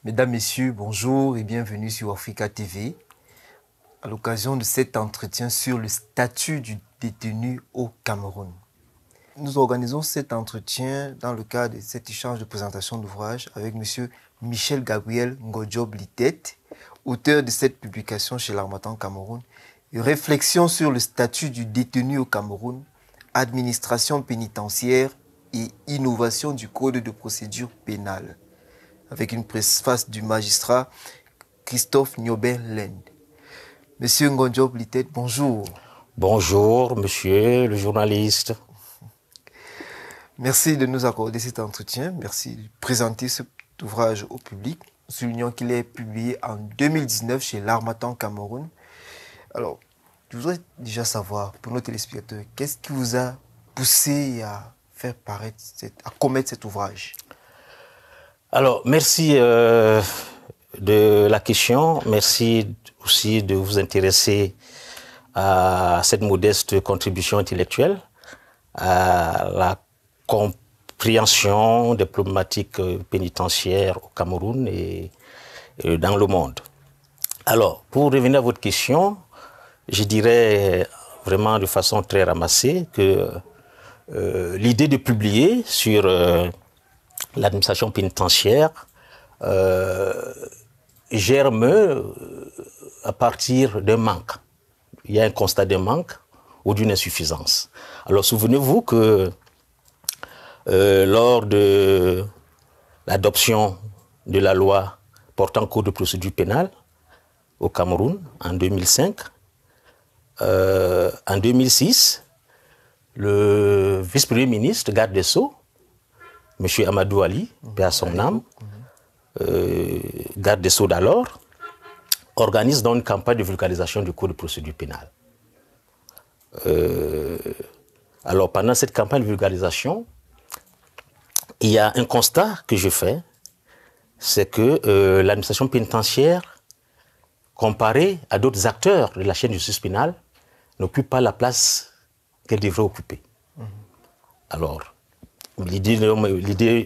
Mesdames, Messieurs, bonjour et bienvenue sur Africa TV. À l'occasion de cet entretien sur le statut du détenu au Cameroun. Nous organisons cet entretien dans le cadre de cet échange de présentation d'ouvrage avec M. Michel Gabriel Ngodjob Litet, auteur de cette publication chez l'Harmattan Cameroun, une réflexion sur le statut du détenu au Cameroun, administration pénitentiaire et innovation du code de procédure pénale, avec une préface du magistrat Christophe Nyoben-Lend. Monsieur Ngodjob Litet, bonjour. Bonjour, monsieur le journaliste. Merci de nous accorder cet entretien. Merci de présenter cet ouvrage au public. Soulignons qu'il est publié en 2019 chez l'Harmattan Cameroun. Alors, je voudrais déjà savoir, pour nos téléspectateurs, qu'est-ce qui vous a poussé à faire paraître, à commettre cet ouvrage? Alors, merci de la question. Merci aussi de vous intéresser à cette modeste contribution intellectuelle, à la compréhension des problématiques pénitentiaires au Cameroun et dans le monde. Alors, pour revenir à votre question, je dirais vraiment de façon très ramassée que l'idée de publier sur l'administration pénitentiaire germe à partir d'un manque. Il y a un constat de manque ou d'une insuffisance. Alors, souvenez-vous que lors de l'adoption de la loi portant code de procédure pénale au Cameroun en 2005, en 2006, le vice-premier ministre, garde des Sceaux, M. Amadou Ali, paix à son âme, garde des Sceaux d'alors, organise donc une campagne de vulgarisation du code de procédure pénale. Alors, pendant cette campagne de vulgarisation, il y a un constat que je fais, c'est que l'administration pénitentiaire, comparée à d'autres acteurs de la chaîne de justice pénale, n'occupe pas la place qu'elle devrait occuper. Alors, l'idée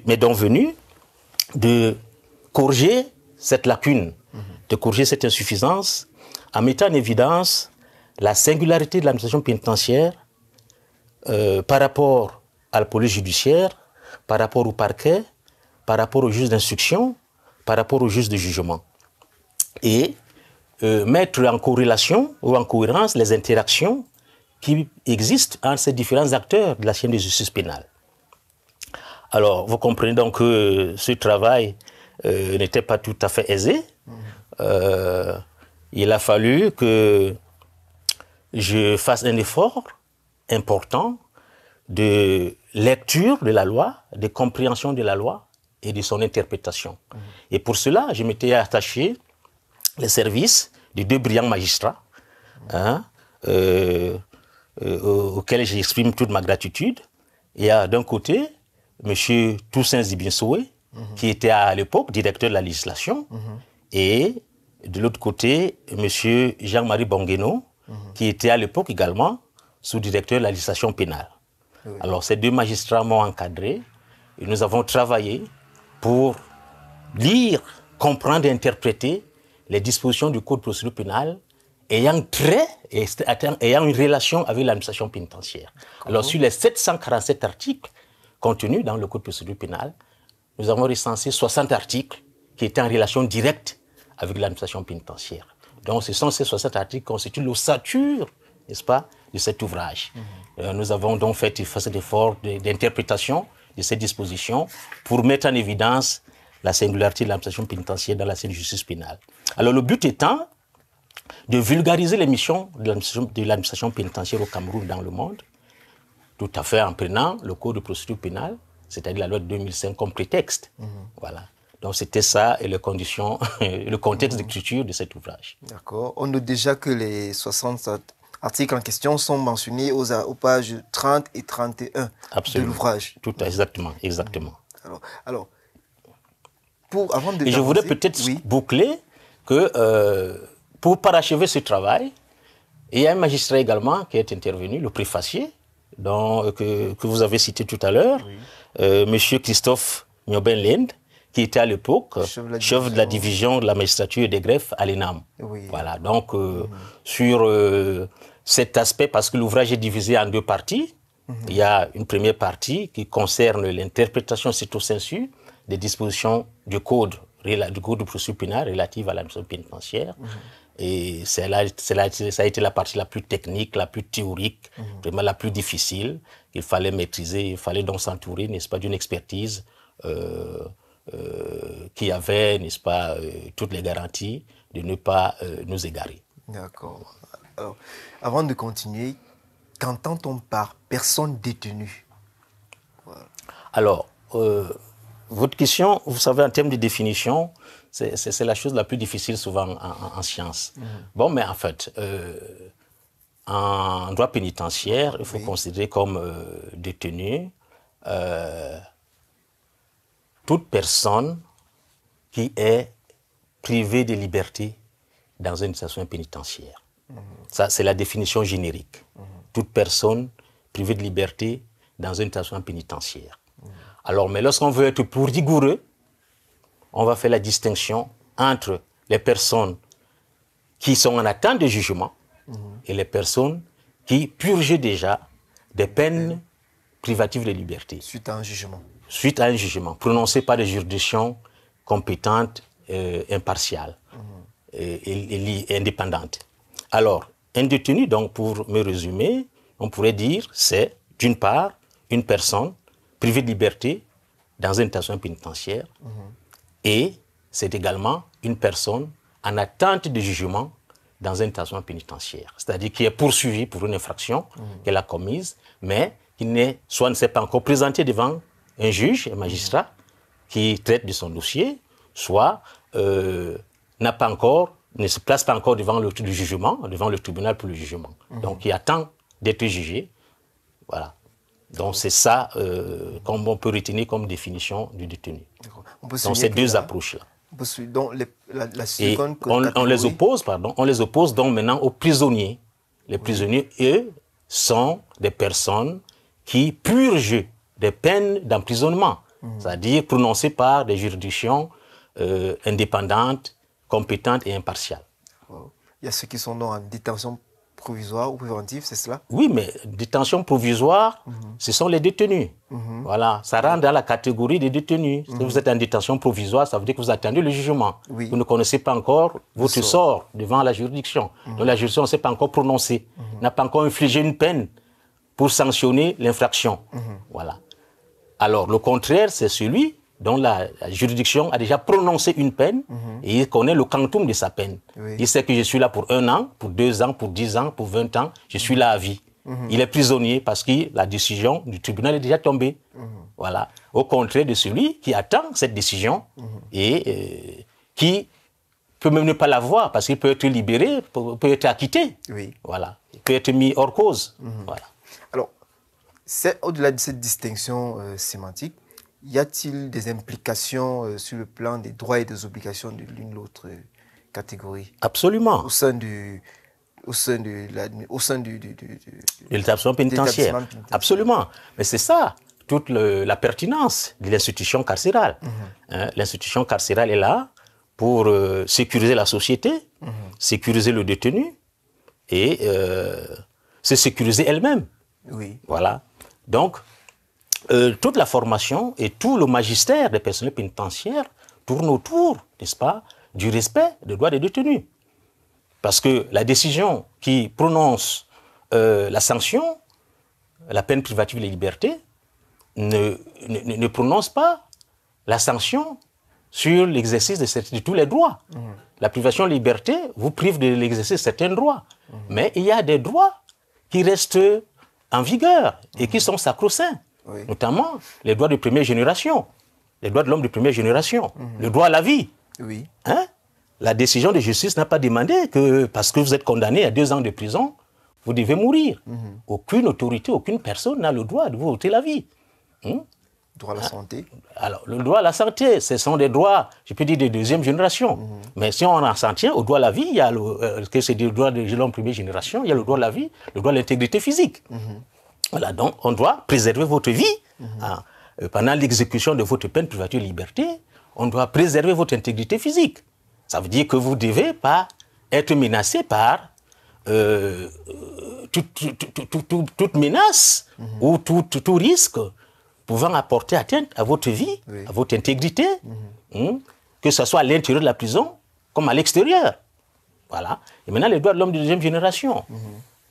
m'est donc venue de corriger cette lacune, de corriger cette insuffisance, en mettant en évidence la singularité de l'administration pénitentiaire par rapport à la police judiciaire, par rapport au parquet, par rapport aux juges d'instruction, par rapport aux juges de jugement. Et mettre en corrélation ou en cohérence les interactions qui existent entre ces différents acteurs de la chaîne de justice pénale. Alors, vous comprenez donc que ce travail n'était pas tout à fait aisé. Il a fallu que je fasse un effort important de lecture de la loi, de compréhension de la loi et de son interprétation. Et pour cela, je m'étais attaché les services de deux brillants magistrats, auxquels j'exprime toute ma gratitude. Il y a d'un côté M. Toussaint Zibinsoué, qui était à l'époque directeur de la législation, et de l'autre côté M. Jean-Marie Bongueno, qui était à l'époque également sous-directeur de la législation pénale. Oui. Alors ces deux magistrats m'ont encadré et nous avons travaillé pour lire, comprendre et interpréter les dispositions du code de procédure pénale ayant une relation avec l'administration pénitentiaire. Alors sur les 747 articles contenus dans le code de procédure pénale, nous avons recensé 60 articles qui étaient en relation directe avec l'administration pénitentiaire. Donc ce sont ces 60 articles qui constituent l'ossature, n'est-ce pas, de cet ouvrage. Nous avons donc fait cet effort d'interprétation de ces dispositions pour mettre en évidence la singularité de l'administration pénitentiaire dans la scène de justice pénale. Alors le but étant de vulgariser les missions de l'administration pénitentiaire au Cameroun dans le monde, tout à fait en prenant le code de procédure pénale, c'est-à-dire la loi de 2005 comme prétexte. Voilà. Donc c'était ça et les conditions, le contexte d'écriture de cet ouvrage. D'accord. On note déjà que les 60 articles en question sont mentionnés aux pages 30 et 31 de l'ouvrage. Tout exactement. Alors et je voudrais peut-être boucler que pour parachever ce travail, il y a un magistrat également qui est intervenu, le préfacier, que vous avez cité tout à l'heure, M. Christophe Nyoben-Lend, qui était à l'époque chef de la division de la magistrature et des greffes à l'ENAM. Oui. Voilà, donc sur cet aspect, parce que l'ouvrage est divisé en deux parties, il y a une première partie qui concerne l'interprétation stricto sensu des dispositions du code de procédure pénale relative à l'administration pénitentiaire. Et ça a été la partie la plus technique, la plus théorique, vraiment la plus difficile. Il fallait maîtriser, il fallait donc s'entourer, n'est-ce pas, d'une expertise qui avait, n'est-ce pas, toutes les garanties de ne pas nous égarer. D'accord. Alors, avant de continuer, qu'entend-on par personne détenue? Voilà. Alors, votre question, vous savez, en termes de définition, c'est la chose la plus difficile souvent en sciences. Bon, mais en fait, en droit pénitentiaire, il faut considérer comme détenu toute personne qui est privée de liberté dans une station pénitentiaire. Ça, c'est la définition générique. Toute personne privée de liberté dans une station pénitentiaire. Alors, mais lorsqu'on veut être plus rigoureux, on va faire la distinction entre les personnes qui sont en attente de jugement et les personnes qui purgent déjà des peines privatives de liberté. Suite à un jugement. Suite à un jugement prononcé par des juridictions compétentes, impartiales et indépendantes. Alors, un détenu, donc, pour me résumer, on pourrait dire, c'est d'une part une personne privée de liberté dans une station pénitentiaire et c'est également une personne en attente de jugement dans une station pénitentiaire. C'est-à-dire qui est poursuivie pour une infraction qu'elle a commise, mais qui soit ne s'est pas encore présentée devant un juge, un magistrat, qui traite de son dossier, soit ne se place pas encore devant le jugement, devant le tribunal pour le jugement. Donc, il attend d'être jugé. Voilà. Donc, c'est ça qu'on peut retenir comme définition du détenu. Donc, ces deux approches-là. Donc, la seconde on les oppose donc maintenant aux prisonniers. Les prisonniers, eux, sont des personnes qui purgent des peines d'emprisonnement, c'est-à-dire prononcées par des juridictions indépendantes, compétentes et impartiales. Il y a ceux qui sont en détention provisoire ou préventive, c'est cela? Oui, mais détention provisoire, ce sont les détenus. Voilà, ça rentre dans la catégorie des détenus. Si vous êtes en détention provisoire, ça veut dire que vous attendez le jugement. Oui. Vous ne connaissez pas encore votre sort devant la juridiction. Donc la juridiction ne s'est pas encore prononcée, n'a pas encore infligé une peine pour sanctionner l'infraction. Voilà. Alors, le contraire, c'est celui dont la juridiction a déjà prononcé une peine et il connaît le quantum de sa peine. Oui. Il sait que je suis là pour 1 an, pour 2 ans, pour 10 ans, pour 20 ans, je suis là à vie. Il est prisonnier parce que la décision du tribunal est déjà tombée. Voilà. Au contraire de celui qui attend cette décision et qui peut même ne pas la voir parce qu'il peut être libéré, peut être acquitté. Oui. Voilà. Il peut être mis hors cause. Voilà. Alors, au-delà de cette distinction sémantique, y a-t-il des implications sur le plan des droits et des obligations de l'une ou l'autre catégorie? Absolument. Au sein de l'établissement pénitentiaire. Absolument. Mais c'est ça, toute la pertinence de l'institution carcérale. L'institution carcérale est là pour sécuriser la société, sécuriser le détenu et se sécuriser elle-même. Oui. Voilà. Donc, toute la formation et tout le magistère des personnels pénitentiaires tourne autour, n'est-ce pas, du respect des droits des détenus. Parce que la décision qui prononce la sanction, la peine privative de liberté, ne prononce pas la sanction sur l'exercice de tous les droits. La privation de liberté vous prive de l'exercice de certains droits. Mais il y a des droits qui restent en vigueur et qui sont sacro-saints. Oui. Notamment les droits de première génération, les droits de l'homme de première génération, le droit à la vie. Oui. Hein? La décision de justice n'a pas demandé que parce que vous êtes condamné à 2 ans de prison, vous devez mourir. Aucune autorité, aucune personne n'a le droit de vous ôter la vie. Droit à la santé. Alors, le droit à la santé, ce sont des droits, je peux dire, de deuxième génération. Mais si on s'en tient au droit à la vie, il y a que c'est le droit de l'homme de première génération, il y a le droit à la vie, le droit à l'intégrité physique. Voilà, donc on doit préserver votre vie. Pendant l'exécution de votre peine privative de liberté, on doit préserver votre intégrité physique. Ça veut dire que vous ne devez pas être menacé par toute menace ou tout risque pouvant apporter atteinte à votre vie, à votre intégrité, que ce soit à l'intérieur de la prison comme à l'extérieur. Voilà. Et maintenant, les droits de l'homme de deuxième génération.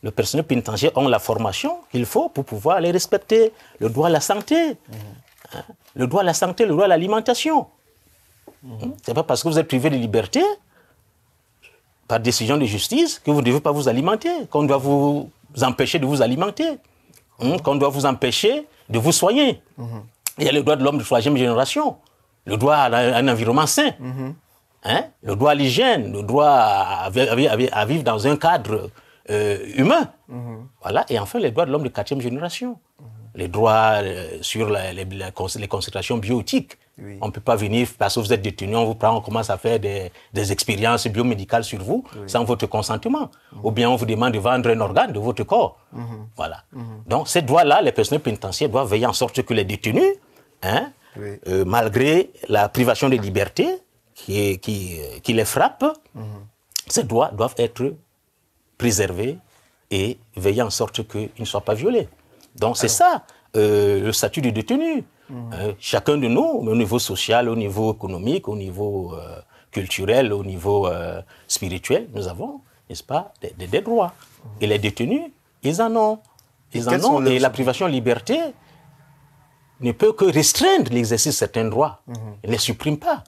Le personnel pénitentiaire ont la formation qu'il faut pour pouvoir les respecter. Le droit à la santé, le droit à la santé, le droit à l'alimentation. C'est pas parce que vous êtes privé de liberté, par décision de justice, que vous ne devez pas vous alimenter, qu'on doit vous empêcher de vous alimenter, qu'on doit vous empêcher de vous soigner. Il y a le droit de l'homme de troisième génération, le droit à un environnement sain, le droit à l'hygiène, le droit à vivre dans un cadre humain. Voilà. Et enfin, les droits de l'homme de quatrième génération. Les droits sur les concentrations bioéthiques. Oui. On ne peut pas venir, parce que vous êtes détenu, on vous prend, on commence à faire des expériences biomédicales sur vous sans votre consentement. Ou bien on vous demande de vendre un organe de votre corps. Voilà. Donc ces droits-là, les personnels pénitentiaires doivent veiller en sorte que les détenus, malgré la privation de liberté qui les frappe, ces droits doivent être préservés et veiller en sorte qu'ils ne soient pas violés. Donc c'est ça, le statut du détenu. Chacun de nous, au niveau social, au niveau économique, au niveau culturel, au niveau spirituel, nous avons, n'est-ce pas, des droits. Et les détenus, ils en ont. Ils en ont. Et la privation de liberté ne peut que restreindre l'exercice de certains droits. Elle ne les supprime pas.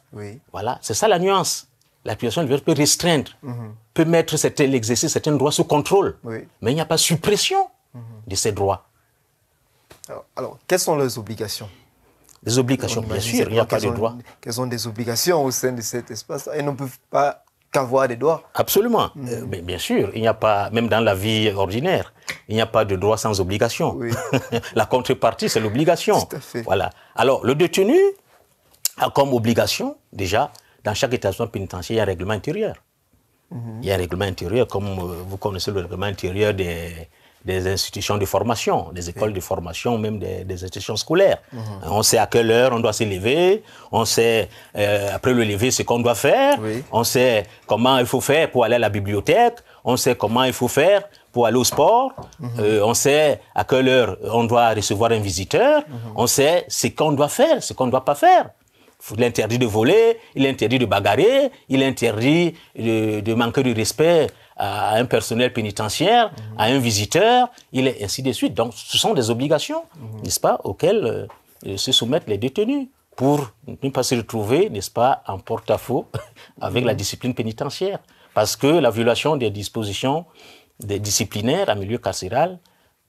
Voilà, c'est ça la nuance. La privation de liberté peut restreindre, peut mettre l'exercice de certains droits sous contrôle. Mais il n'y a pas de suppression de ces droits. Alors, quelles sont leurs obligations? Les obligations, bien sûr, il n'y a pas de droits. Quelles sont des obligations au sein de cet espace? Elles ne peuvent pas qu'avoir des droits. Absolument. Mais bien sûr, il n'y a pas, même dans la vie ordinaire, il n'y a pas de droit sans obligation. La contrepartie, c'est l'obligation. Tout à fait. Voilà. Alors, le détenu a comme obligation, déjà, dans chaque établissement pénitentiaire, il y a un règlement intérieur. Il y a un règlement intérieur, comme vous connaissez le règlement intérieur des institutions de formation, des écoles de formation, même des institutions scolaires. On sait à quelle heure on doit se lever, on sait après le lever ce qu'on doit faire, on sait comment il faut faire pour aller à la bibliothèque, on sait comment il faut faire pour aller au sport, on sait à quelle heure on doit recevoir un visiteur, on sait ce qu'on doit faire, ce qu'on ne doit pas faire. Il est interdit de voler, il est interdit de bagarrer, il est interdit de manquer de respect à un personnel pénitentiaire, à un visiteur, il est ainsi de suite. Donc, ce sont des obligations, n'est-ce pas, auxquelles se soumettent les détenus pour ne pas se retrouver, n'est-ce pas, en porte-à-faux avec la discipline pénitentiaire. Parce que la violation des dispositions des disciplinaires en milieu carcéral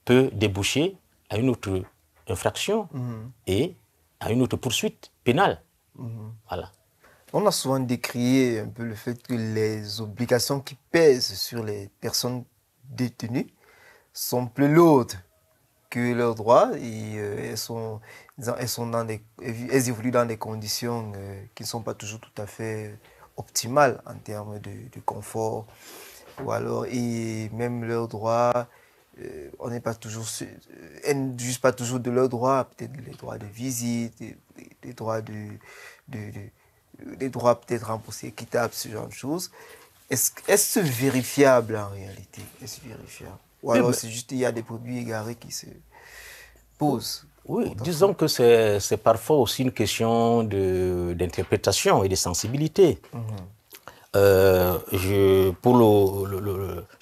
peut déboucher à une autre infraction et à une autre poursuite pénale. Voilà. On a souvent décrié un peu le fait que les obligations qui pèsent sur les personnes détenues sont plus lourdes que leurs droits et elles évoluent dans des conditions qui ne sont pas toujours tout à fait optimales en termes de confort. Ou alors, et même leurs droits, on n'est pas toujours, elles ne jugent pas toujours de leurs droits, peut-être les droits de visite, des droits des droits peut-être remboursés équitables, ce genre de choses. Est-ce vérifiable en réalité? Est-ce vérifiable? Ou alors c'est juste qu'il y a des produits égarés qui se posent? Oui, disons que c'est parfois aussi une question d'interprétation et de sensibilité. Je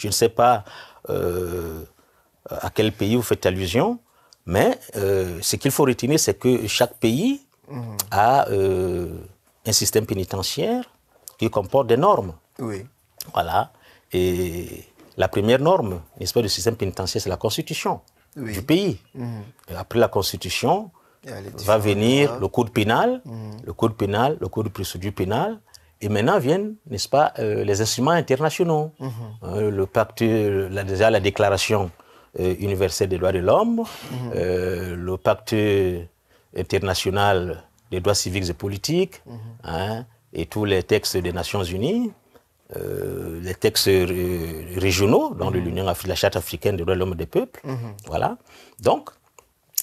ne sais pas à quel pays vous faites allusion, mais ce qu'il faut retenir, c'est que chaque pays a un système pénitentiaire qui comporte des normes. Voilà. Et la première norme, n'est-ce pas, du système pénitentiaire, c'est la Constitution du pays. Et après la Constitution, va venir le Code pénal, le Code pénal, le Code de procédure pénale, et maintenant viennent, n'est-ce pas, les instruments internationaux. Le pacte, déjà la Déclaration universelle des droits de l'homme, le pacte international des droits civiques et politiques, et tous les textes des Nations Unies, les textes régionaux, dans l'Union africaine, la Charte africaine des droits de l'homme et des peuples. Voilà. Donc,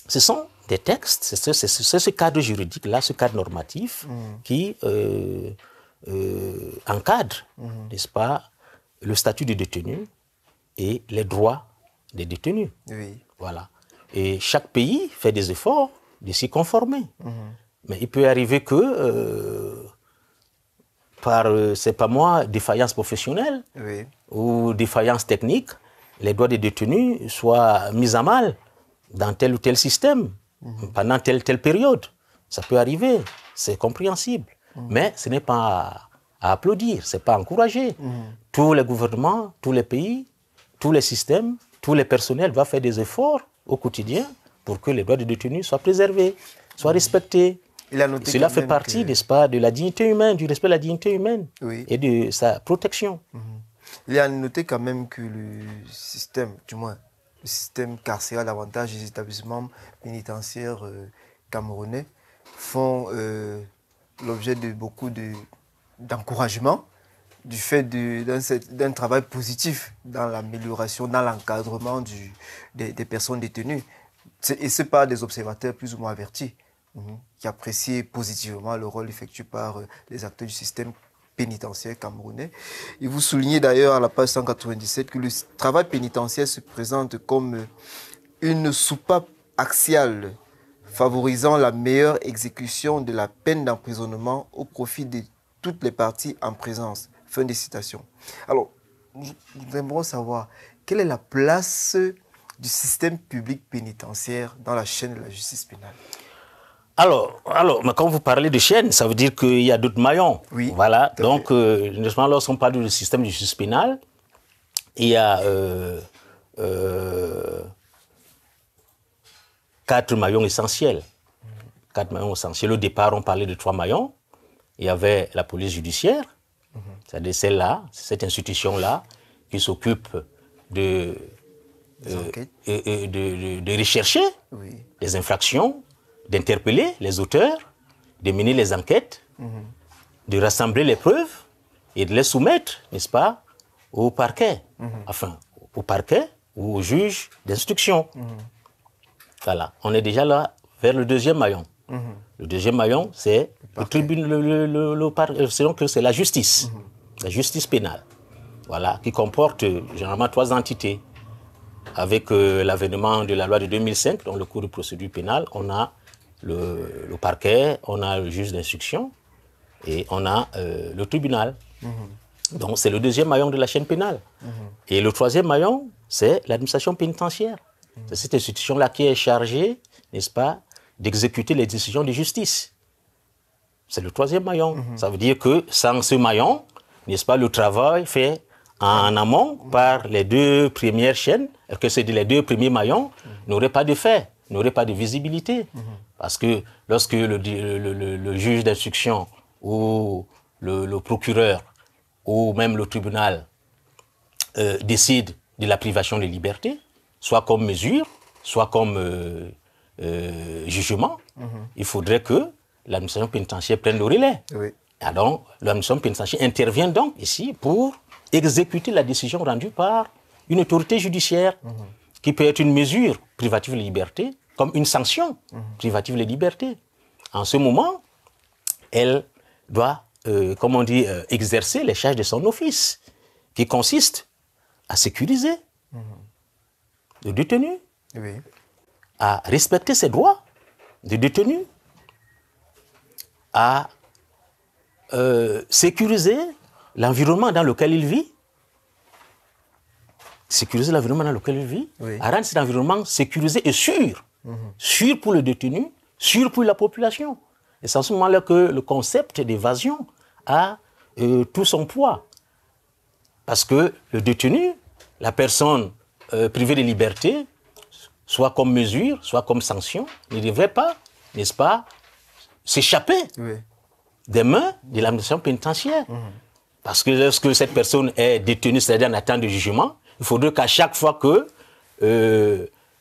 ce sont des textes, c'est ce cadre juridique-là, ce cadre normatif qui encadre, n'est-ce pas, le statut des détenus et les droits des détenus. Oui. Voilà. Et chaque pays fait des efforts de s'y conformer. Mais il peut arriver que, c'est pas moi, défaillance professionnelle Oui. ou défaillance technique, les droits des détenus soient mis à mal dans tel ou tel système, pendant telle période. Ça peut arriver, c'est compréhensible. Mais ce n'est pas à applaudir, ce n'est pas à encourager. Tous les gouvernements, tous les pays, tous les systèmes, tous les personnels doivent faire des efforts au quotidien pour que les droits des détenus soient préservés, soient respectés. Cela fait partie, n'est-ce pas, de la dignité humaine, du respect de la dignité humaine et de sa protection. Il est à noter quand même que le système, du moins le système carcéral, davantage des établissements pénitentiaires camerounais, font l'objet de beaucoup d'encouragement du fait d'un travail positif dans l'amélioration, dans l'encadrement des personnes détenues. Et ce par des observateurs plus ou moins avertis, qui apprécient positivement le rôle effectué par les acteurs du système pénitentiaire camerounais. Et vous soulignez d'ailleurs à la page 197 que le travail pénitentiaire se présente comme une soupape axiale favorisant la meilleure exécution de la peine d'emprisonnement au profit de toutes les parties en présence. Fin de citation. Alors, nous aimerons savoir quelle est la place du système public pénitentiaire dans la chaîne de la justice pénale. Alors, mais quand vous parlez de chaîne, ça veut dire qu'il y a d'autres maillons. Oui. Voilà. Donc, lorsqu'on parle du système de justice pénale, il y a 4 maillons essentiels. 4 maillons essentiels. Au départ, on parlait de 3 maillons. Il y avait la police judiciaire, c'est-à-dire celle-là, cette institution-là, qui s'occupe de rechercher les infractions, d'interpeller les auteurs, de mener les enquêtes, de rassembler les preuves et de les soumettre, n'est-ce pas, au parquet. Enfin, au parquet ou au juge d'instruction. Voilà, on est déjà là vers le deuxième maillon. Le deuxième maillon, c'est le tribunal, c'est la justice pénale, voilà, qui comporte généralement 3 entités. Avec l'avènement de la loi de 2005, dans le cours de procédure pénale, on a le parquet, on a le juge d'instruction et on a le tribunal. Donc c'est le deuxième maillon de la chaîne pénale. Et le troisième maillon, c'est l'administration pénitentiaire. C'est cette institution-là qui est chargée, n'est-ce pas, d'exécuter les décisions de justice. C'est le troisième maillon. Ça veut dire que sans ce maillon, n'est-ce pas, le travail fait en amont par les 2 premières chaînes, que c'est les 2 premiers maillons, n'aurait pas de fait, n'aurait pas de visibilité. Parce que lorsque le juge d'instruction ou le procureur ou même le tribunal décide de la privation de liberté, soit comme mesure, soit comme jugement, il faudrait que l'administration pénitentiaire prenne le relais. Et donc, l'administration pénitentiaire intervient donc ici pour exécuter la décision rendue par une autorité judiciaire qui peut être une mesure privative de liberté comme une sanction privative de liberté. En ce moment, elle doit, exercer les charges de son office qui consiste à sécuriser le détenu, à respecter ses droits de détenu, à sécuriser l'environnement dans lequel il vit, à rendre cet environnement sécurisé et sûr, sûr pour le détenu, sûr pour la population. Et c'est à ce moment-là que le concept d'évasion a tout son poids. Parce que le détenu, la personne privée de liberté, soit comme mesure, soit comme sanction, ne devrait pas, n'est-ce pas, s'échapper des mains de l'administration pénitentiaire. Parce que lorsque cette personne est détenue, c'est-à-dire en attente de jugement, il faudrait qu'à chaque fois que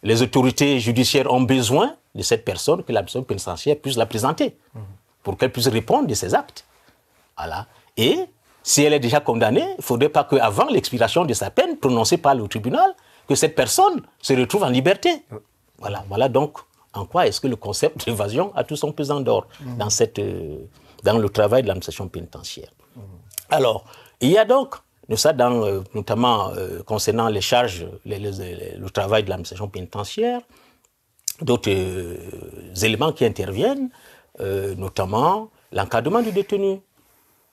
les autorités judiciaires ont besoin de cette personne, que l'administration pénitentiaire puisse la présenter, pour qu'elle puisse répondre de ses actes. Voilà. Et si elle est déjà condamnée, il ne faudrait pas qu'avant l'expiration de sa peine prononcée par le tribunal, que cette personne se retrouve en liberté. Voilà donc en quoi est-ce que le concept d'évasion a tout son pesant d'or dans le travail de l'administration pénitentiaire. Alors, il y a donc, notamment concernant les charges, le travail de l'administration pénitentiaire, d'autres éléments qui interviennent, notamment l'encadrement du détenu.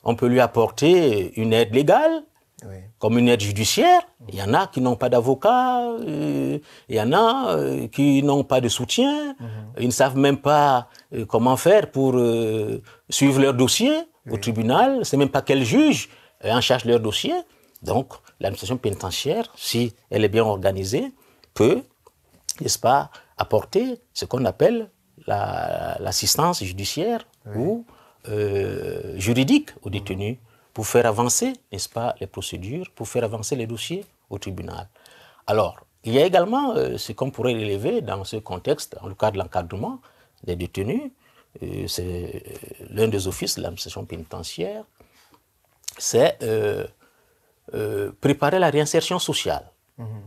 On peut lui apporter une aide légale, comme une aide judiciaire. Il y en a qui n'ont pas d'avocat, il y en a qui n'ont pas de soutien, ils ne savent même pas comment faire pour suivre leur dossier au tribunal, ne savent même pas quel juge est en charge de leur dossier. Donc, l'administration pénitentiaire, si elle est bien organisée, peut, n'est-ce pas, apporter ce qu'on appelle l'assistance judiciaire ou juridique aux détenus pour faire avancer, n'est-ce pas, les procédures, pour faire avancer les dossiers au tribunal. Alors, il y a également ce qu'on pourrait relever dans ce contexte, dans le cadre de l'encadrement des détenus, c'est l'un des offices de l'administration pénitentiaire, c'est préparer la réinsertion sociale.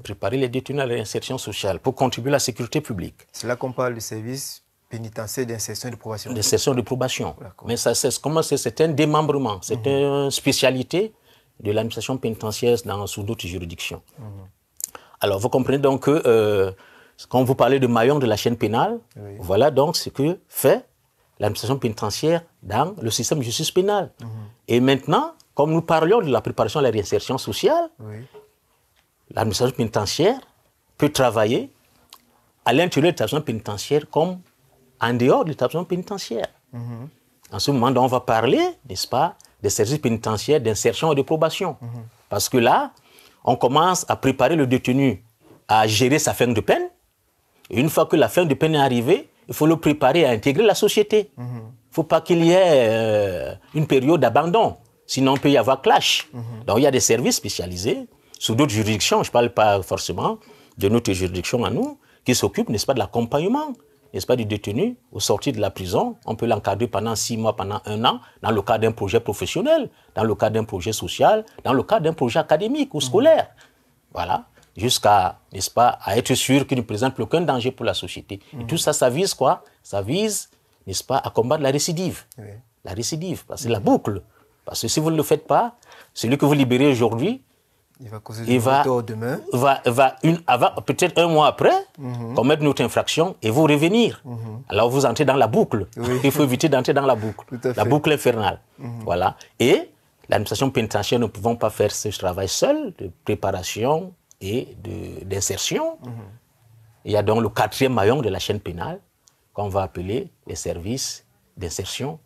Préparer les détenus à la réinsertion sociale pour contribuer à la sécurité publique. C'est là qu'on parle du service pénitentiaire d'insertion et de probation. D'insertion et de probation. Mais ça, c'est un démembrement, c'est une spécialité de l'administration pénitentiaire sous d'autres juridictions. Alors, vous comprenez donc que quand vous parlez de maillon de la chaîne pénale, voilà donc ce que fait l'administration pénitentiaire dans le système de justice pénale. Et maintenant, comme nous parlions de la préparation à la réinsertion sociale, l'administration pénitentiaire peut travailler à l'intérieur de l'établissement pénitentiaire comme en dehors de l'établissement pénitentiaire. En ce moment, on va parler, n'est-ce pas, des services pénitentiaires d'insertion et de probation. Parce que là, on commence à préparer le détenu à gérer sa fin de peine. Et une fois que la fin de peine est arrivée, il faut le préparer à intégrer la société. Il ne faut pas qu'il y ait une période d'abandon. Sinon, il peut y avoir clash. Donc, il y a des services spécialisés sous d'autres juridictions, je ne parle pas forcément de notre juridiction à nous, qui s'occupent, n'est-ce pas, de l'accompagnement, n'est-ce pas, du détenu au sortir de la prison. On peut l'encadrer pendant 6 mois, pendant 1 an, dans le cadre d'un projet professionnel, dans le cadre d'un projet social, dans le cadre d'un projet académique ou scolaire. Voilà, jusqu'à, n'est-ce pas, à être sûr qu'il ne présente plus aucun danger pour la société. Et tout ça, ça vise quoi? Ça vise, n'est-ce pas, à combattre la récidive. La récidive, parce que c'est la boucle. Parce que si vous ne le faites pas, celui que vous libérez aujourd'hui, il va causer du tort demain. Peut-être 1 mois après, commettre une autre infraction et vous revenir. Alors vous entrez dans la boucle. Il faut éviter d'entrer dans la boucle. La boucle infernale. Voilà. Et l'administration pénitentiaire ne pouvons pas faire ce travail seul de préparation et d'insertion. Il y a donc le 4e maillon de la chaîne pénale qu'on va appeler les services d'insertion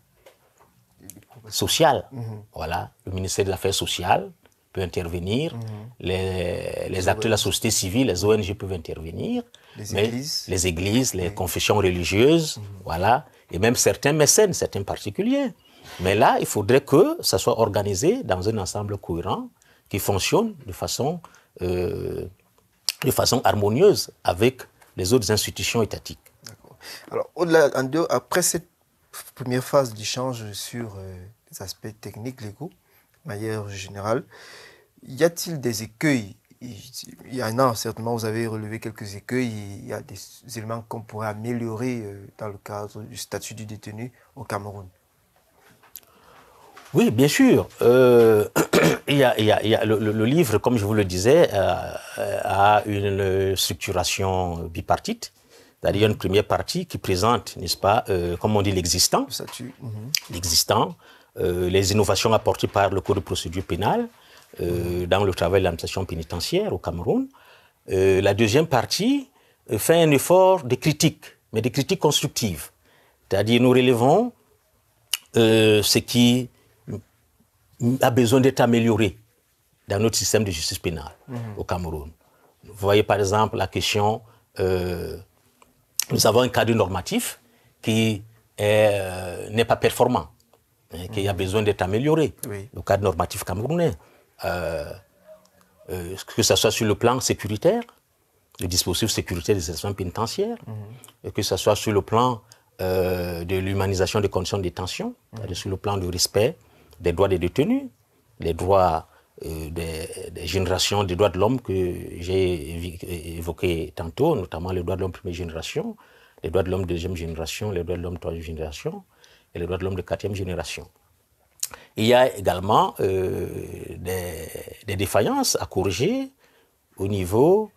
sociale. Voilà. Le ministère des Affaires sociales peut intervenir, les acteurs de la société civile, les ONG peuvent intervenir, les églises, les confessions religieuses, voilà, et même certains mécènes, certains particuliers. Mais là, il faudrait que ça soit organisé dans un ensemble cohérent qui fonctionne de façon harmonieuse avec les autres institutions étatiques. Alors, après cette première phase d'échange sur les aspects techniques, légaux, de manière générale, y a-t-il des écueils? Il y en a certainement, vous avez relevé quelques écueils, il y a des éléments qu'on pourrait améliorer dans le cadre du statut du détenu au Cameroun. Oui, bien sûr. Le livre, comme je vous le disais, a une structuration bipartite. C'est-à-dire une première partie qui présente, n'est-ce pas, comme on dit, l'existant. L'existant, les innovations apportées par le Code de procédure pénale dans le travail de l'administration pénitentiaire au Cameroun. La deuxième partie fait un effort de critique, mais de critique constructive. C'est-à-dire nous relevons ce qui a besoin d'être amélioré dans notre système de justice pénale au Cameroun. Vous voyez par exemple la question, nous avons un cadre normatif qui n'est pas performant, qui a besoin d'être amélioré, le cadre normatif camerounais. Que ce soit sur le plan sécuritaire, le dispositif sécuritaire des établissements pénitentiaires, et que ce soit sur le plan de l'humanisation des conditions de détention, c'est-à-dire sur le plan du respect des droits des détenus, les droits des générations des droits de l'homme que j'ai évoqués tantôt, notamment les droits de l'homme première génération, les droits de l'homme de deuxième génération, les droits de l'homme de troisième génération et les droits de l'homme de quatrième génération. Il y a également des défaillances à corriger au niveau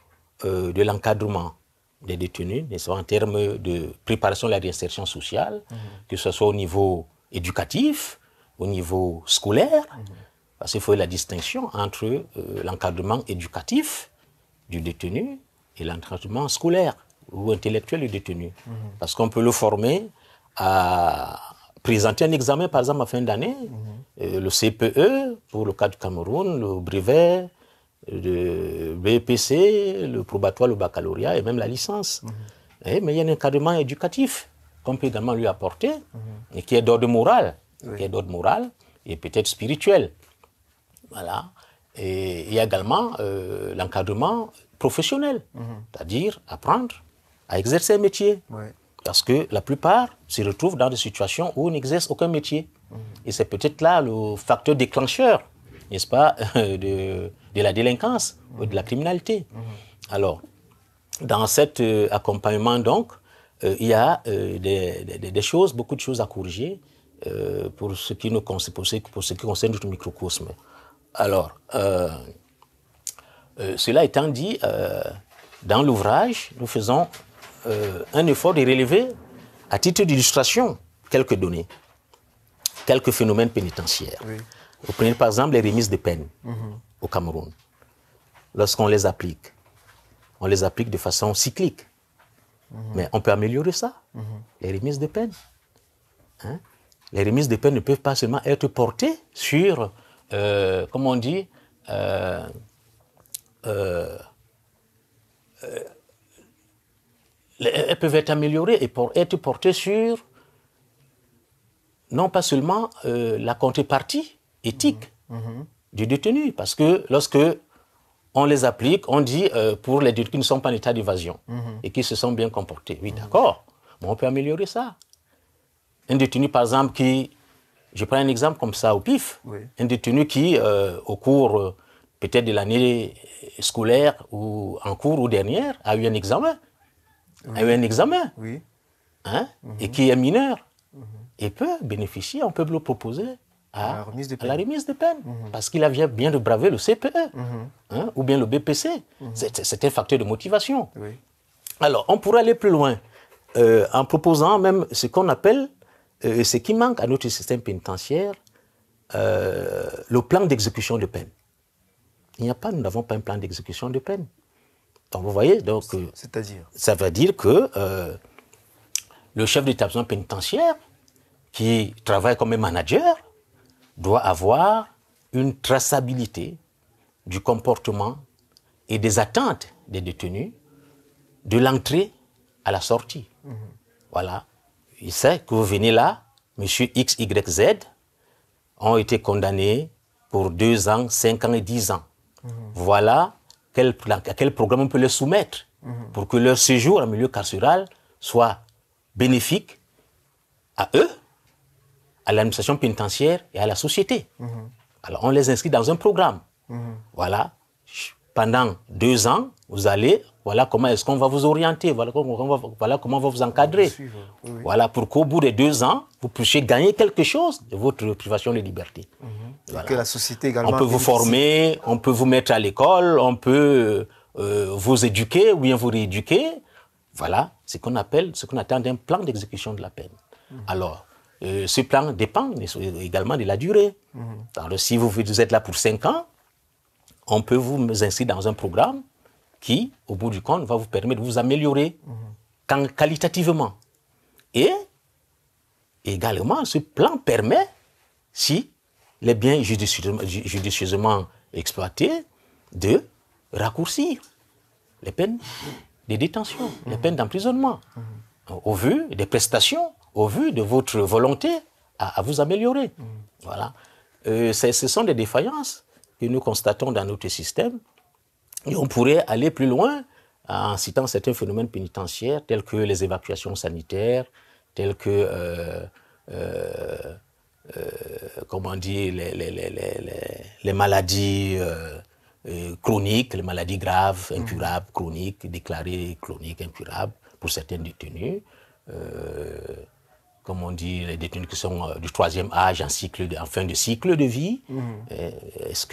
de l'encadrement des détenus, en termes de préparation à la réinsertion sociale, que ce soit au niveau éducatif, au niveau scolaire, parce qu'il faut la distinction entre l'encadrement éducatif du détenu et l'encadrement scolaire ou intellectuel du détenu. Parce qu'on peut le former à présenter un examen, par exemple, à fin d'année, le CPE, pour le cas du Cameroun, le brevet, le BPC, le probatoire, le baccalauréat et même la licence. Mais il y a un encadrement éducatif qu'on peut également lui apporter, et qui est d'ordre moral, qui est d'ordre moral et peut-être spirituel. Voilà. Et il y a également l'encadrement professionnel, c'est-à-dire apprendre à exercer un métier. Parce que la plupart se retrouvent dans des situations où on n'exerce aucun métier. Et c'est peut-être là le facteur déclencheur, n'est-ce pas, de la délinquance ou de la criminalité. Alors, dans cet accompagnement, donc, il y a des choses, beaucoup de choses à corriger pour ce qui concerne notre microcosme. Alors, cela étant dit, dans l'ouvrage, nous faisons un effort de relever, à titre d'illustration, quelques données, quelques phénomènes pénitentiaires. Vous prenez par exemple les remises de peine au Cameroun. Lorsqu'on les applique, on les applique de façon cyclique. Mais on peut améliorer ça, les remises de peine. Hein? Les remises de peine ne peuvent pas seulement être portées sur, comment on dit, elles peuvent être améliorées et être portées sur, non pas seulement la contrepartie éthique du détenu, parce que lorsque on les applique, on dit pour les détenus qui ne sont pas en état d'évasion et qui se sont bien comportés. Oui, d'accord, mais on peut améliorer ça. Un détenu, par exemple, qui, je prends un exemple comme ça au pif, un détenu qui, au cours peut-être de l'année scolaire ou en cours ou dernière, a eu un examen, hein, et qui est mineur, et peut bénéficier, on peut le proposer à la remise de peine, parce qu'il vient bien de braver le CPE, hein, ou bien le BPC. C'est un facteur de motivation. Alors, on pourrait aller plus loin, en proposant même ce qu'on appelle, ce qui manque à notre système pénitentiaire, le plan d'exécution de peine. Nous n'avons pas un plan d'exécution de peine. Donc, vous voyez, donc, c'est-à-dire, ça veut dire que le chef d'établissement pénitentiaire, qui travaille comme un manager, doit avoir une traçabilité du comportement et des attentes des détenus de l'entrée à la sortie. Voilà. Il sait que vous venez là, monsieur X, Y, Z ont été condamnés pour 2 ans, 5 ans et 10 ans. Voilà à quel programme on peut les soumettre pour que leur séjour en milieu carcéral soit bénéfique à eux, à l'administration pénitentiaire et à la société. Alors on les inscrit dans un programme. Voilà, pendant 2 ans, vous allez, voilà comment est-ce qu'on va vous orienter, voilà comment on va vous encadrer. Voilà, pour qu'au bout de 2 ans, vous puissiez gagner quelque chose de votre privation de liberté. Voilà. Que la société également. On peut vous former, on peut vous mettre à l'école, on peut vous éduquer ou bien vous rééduquer. Voilà, ce qu'on attend d'un plan d'exécution de la peine. Alors, ce plan dépend également de la durée. Alors, si vous êtes là pour 5 ans, on peut vous inscrire dans un programme qui, au bout du compte, va vous permettre de vous améliorer qualitativement. Et également, ce plan permet, si les biens judicieusement exploités, de raccourcir les peines de détention, les peines d'emprisonnement, au vu des prestations, au vu de votre volonté à vous améliorer. Voilà. Ce sont des défaillances que nous constatons dans notre système. Et on pourrait aller plus loin en citant certains phénomènes pénitentiaires tels que les évacuations sanitaires, tels que comment dire, les maladies chroniques, les maladies graves, incurables, chroniques, déclarées chroniques, incurables, pour certains détenus. Comme on dit, les détenus qui sont du 3e âge, en fin de cycle de vie. Est-ce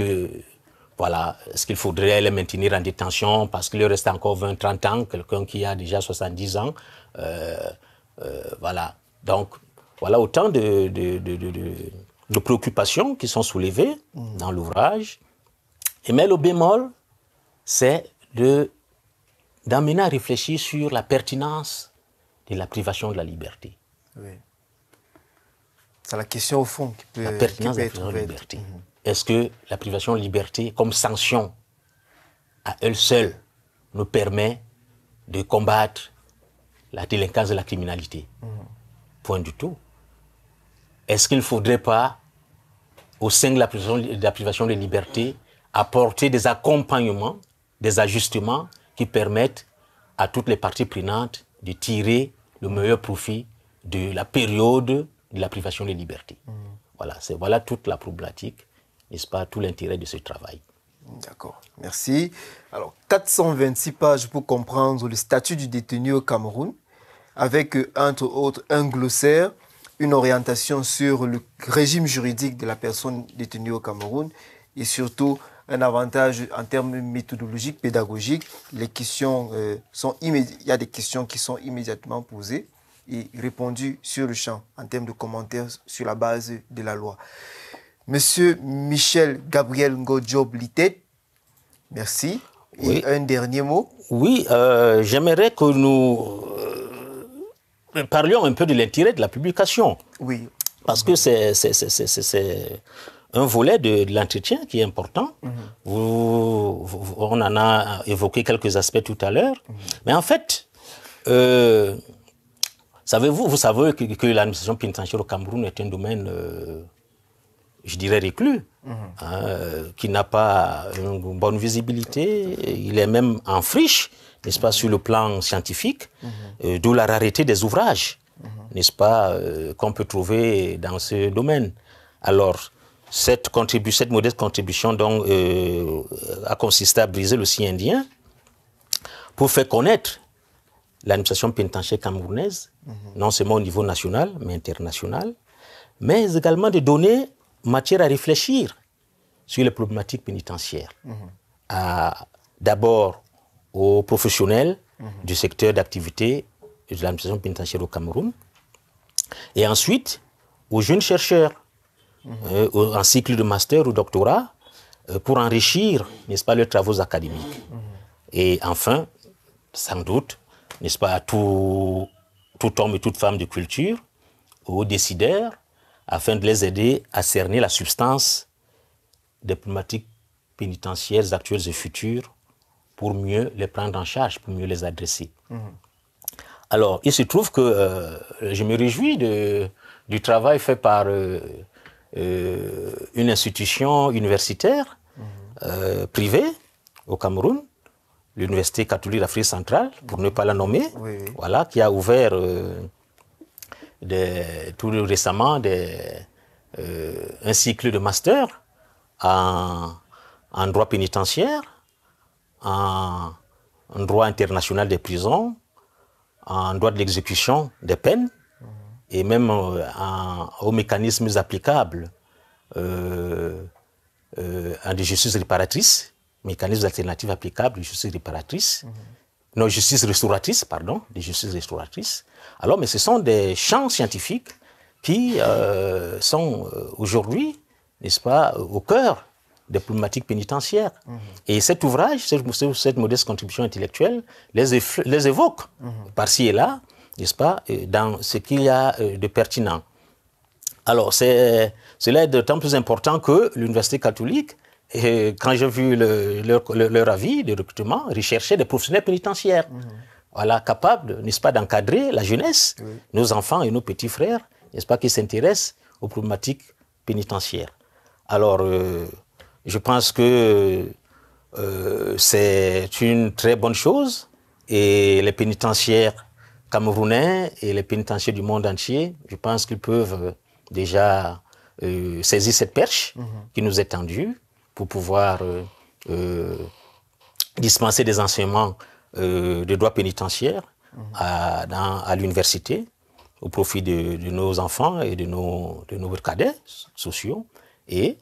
qu'il faudrait les maintenir en détention parce qu'il leur reste encore 20-30 ans, quelqu'un qui a déjà 70 ans. Voilà. Donc, voilà autant de préoccupations qui sont soulevées dans l'ouvrage. Mais le bémol, c'est d'amener à réfléchir sur la pertinence de la privation de la liberté. Oui. C'est la question au fond qui peut, la pertinence de la privation de la liberté. Est-ce que la privation de liberté, comme sanction, à elle seule, nous permet de combattre la délinquance et la criminalité? Point du tout. Est-ce qu'il ne faudrait pas, au sein de la privation de liberté, apporter des accompagnements, des ajustements qui permettent à toutes les parties prenantes de tirer le meilleur profit de la période de la privation de liberté? Voilà toute la problématique, n'est-ce pas, tout l'intérêt de ce travail. D'accord, merci. Alors, 426 pages pour comprendre le statut du détenu au Cameroun, avec, entre autres, un glossaire, une orientation sur le régime juridique de la personne détenue au Cameroun et surtout un avantage en termes méthodologiques, pédagogiques. Les questions il y a des questions qui sont immédiatement posées et répondues sur le champ en termes de commentaires sur la base de la loi. Monsieur Michel Gabriel Ngodjob Litet, merci. Oui. Et un dernier mot. Oui, j'aimerais que nous parlions un peu de l'intérêt de la publication. Oui. Parce que c'est un volet de l'entretien qui est important. On en a évoqué quelques aspects tout à l'heure. Mais en fait, vous savez que l'administration pénitentiaire au Cameroun est un domaine, je dirais, reclus, qui n'a pas une bonne visibilité. Il est même en friche, n'est-ce pas, sur le plan scientifique, d'où la rareté des ouvrages, n'est-ce pas, qu'on peut trouver dans ce domaine. Alors, cette modeste contribution donc, a consisté à briser le sien indien pour faire connaître l'administration pénitentiaire camerounaise, non seulement au niveau national, mais international, mais également de donner matière à réfléchir sur les problématiques pénitentiaires. D'abord aux professionnels du secteur d'activité de l'administration pénitentiaire au Cameroun, et ensuite aux jeunes chercheurs en cycle de master ou doctorat pour enrichir, n'est-ce pas, leurs travaux académiques. Et enfin, sans doute, n'est-ce pas, à tout homme et toute femme de culture, aux décideurs, afin de les aider à cerner la substance des problématiques pénitentiaires actuelles et futures pour mieux les prendre en charge, pour mieux les adresser. Alors, il se trouve que je me réjouis du travail fait par une institution universitaire privée au Cameroun, l'Université catholique d'Afrique centrale, pour ne pas la nommer, voilà, qui a ouvert tout récemment un cycle de master en droit pénitentiaire, en droit international des prisons, en droit de l'exécution des peines, et même aux mécanismes applicables à des justices réparatrices, mécanismes alternatifs applicables de justice réparatrice, non, justice restauratrice, pardon, des justices restauratrices. Alors, mais ce sont des champs scientifiques qui sont aujourd'hui, n'est-ce pas, au cœur des problématiques pénitentiaires. Et cet ouvrage, cette modeste contribution intellectuelle, les évoque par-ci et là, n'est-ce pas, dans ce qu'il y a de pertinent. Alors, cela est d'autant plus important que l'Université catholique, quand j'ai vu leur avis de recrutement, recherchait des professionnels pénitentiaires, voilà, capables, n'est-ce pas, d'encadrer la jeunesse, nos enfants et nos petits frères, n'est-ce pas, qui s'intéressent aux problématiques pénitentiaires. Alors, je pense que c'est une très bonne chose, et les pénitentiaires camerounais et les pénitentiaires du monde entier, je pense qu'ils peuvent déjà saisir cette perche qui nous est tendue pour pouvoir dispenser des enseignements de droit pénitentiaire à l'université au profit de nos enfants et de nos cadets sociaux. Et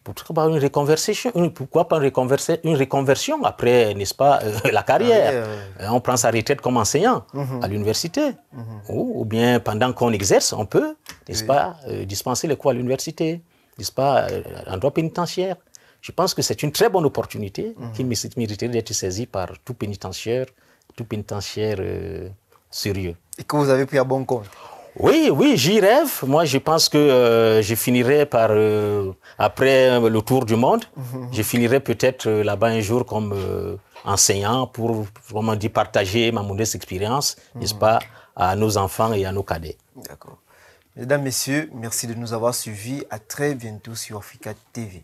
pourquoi pas une reconversion après, n'est-ce pas, la carrière. On prend sa retraite comme enseignant à l'université. Ou bien pendant qu'on exerce, on peut, n'est-ce pas, dispenser les cours à l'université, n'est-ce pas, en droit pénitentiaire. Je pense que c'est une très bonne opportunité qui mériterait d'être saisie par tout pénitentiaire sérieux. Et que vous avez pris à bon compte. Oui, j'y rêve. Moi, je pense que je finirai par, après le tour du monde, je finirai peut-être là-bas un jour comme enseignant pour vraiment dire partager ma modeste expérience, n'est-ce pas, à nos enfants et à nos cadets. D'accord. Mesdames, Messieurs, merci de nous avoir suivis. À très bientôt sur Africa TV.